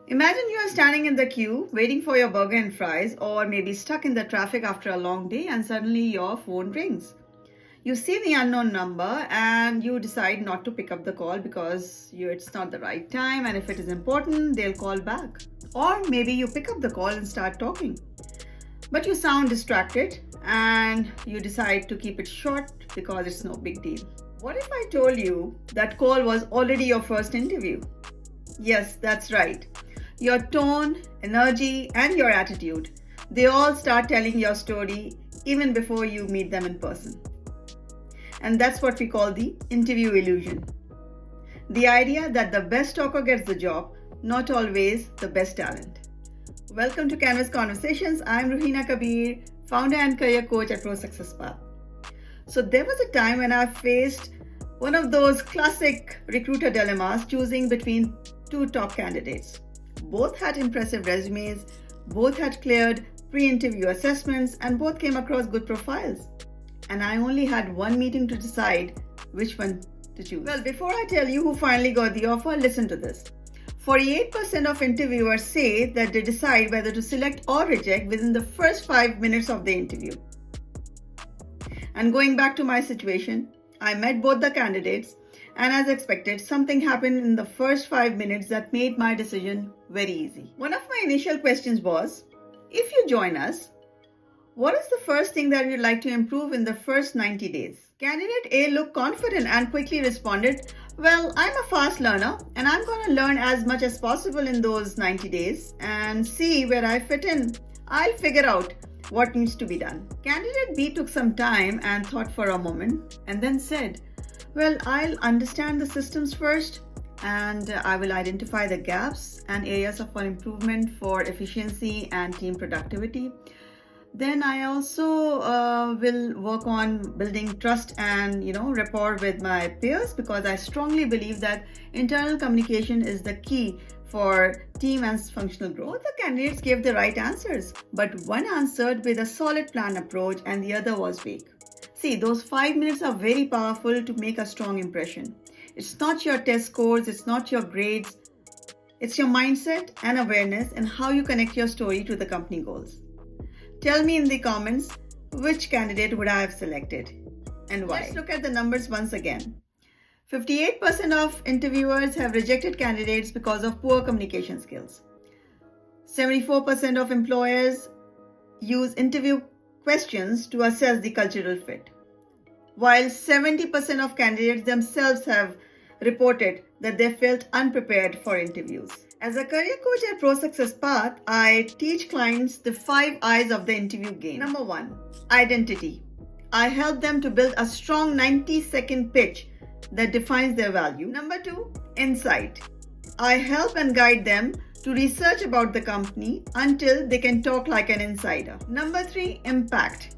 Imagine you are standing in the queue waiting for your burger and fries, or maybe stuck in the traffic after a long day, and suddenly your phone rings. You see the unknown number and you decide not to pick up the call because it's not the right time, and if it is important, they'll call back. Or maybe you pick up the call and start talking. But you sound distracted and you decide to keep it short because it's no big deal. What if I told you that call was already your first interview? Yes, that's right. Your tone, energy, and your attitude, they all start telling your story even before you meet them in person. And that's what we call the interview illusion. The idea that the best talker gets the job, not always the best talent. Welcome to Canvas Conversations. I'm Ruhina Kabir, founder and career coach at Pro Success Path. So there was a time when I faced one of those classic recruiter dilemmas, choosing between two top candidates. Both had impressive resumes, both had cleared pre-interview assessments, and both came across good profiles. And I only had one meeting to decide which one to choose. Well, before I tell you who finally got the offer, listen to this. 48% of interviewers say that they decide whether to select or reject within the first 5 minutes of the interview. And going back to my situation, I met both the candidates, and as expected, something happened in the first 5 minutes that made my decision very easy. One of my initial questions was, if you join us, what is the first thing that you'd like to improve in the first 90 days? Candidate A looked confident and quickly responded, well, I'm a fast learner and I'm going to learn as much as possible in those 90 days and see where I fit in. I'll figure out what needs to be done. Candidate B took some time and thought for a moment and then said, well, I'll understand the systems first and I will identify the gaps and areas of improvement for efficiency and team productivity. Then I also will work on building trust and rapport with my peers, because I strongly believe that internal communication is the key for team and functional growth. Both the candidates gave the right answers, but one answered with a solid plan approach and the other was vague. See, those 5 minutes are very powerful to make a strong impression. It's not your test scores, it's not your grades, it's your mindset and awareness and how you connect your story to the company goals. Tell me in the comments which candidate would I have selected and why. Let's look at the numbers once again. 58% of interviewers have rejected candidates because of poor communication skills. 74% of employers use interview questions to assess the cultural fit, while 70% of candidates themselves have reported that they felt unprepared for interviews. As a career coach at Pro Success Path, I teach clients the 5 I's of the interview game. Number 1, identity. I help them to build a strong 90-second pitch that defines their value. Number 2, insight. I help and guide them to research about the company until they can talk like an insider. Number 3, impact.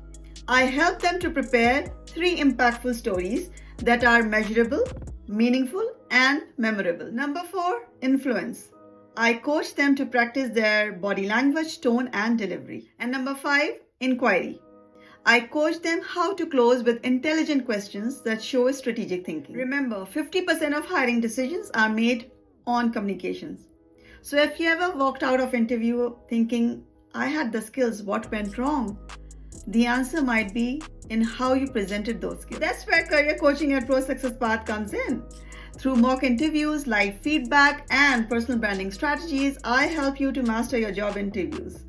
I help them to prepare 3 impactful stories that are measurable, meaningful, and memorable. Number 4, influence. I coach them to practice their body language, tone, and delivery. And number 5, inquiry. I coach them how to close with intelligent questions that show strategic thinking. Remember, 50% of hiring decisions are made on communications. So if you ever walked out of interview thinking, I had the skills, what went wrong? The answer might be in how you presented those skills. That's where career coaching at Pro Success Path comes in. Through mock interviews, live feedback, and personal branding strategies, I help you to master your job interviews.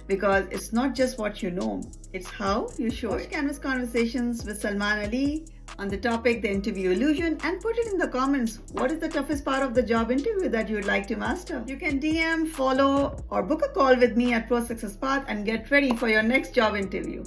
Because it's not just what you know, it's how you show it. Watch Canvas Conversations with Salman Ali on the topic, the interview illusion, and put it in the comments. What is the toughest part of the job interview that you would like to master? You can DM, follow, or book a call with me at Pro Success Path and get ready for your next job interview.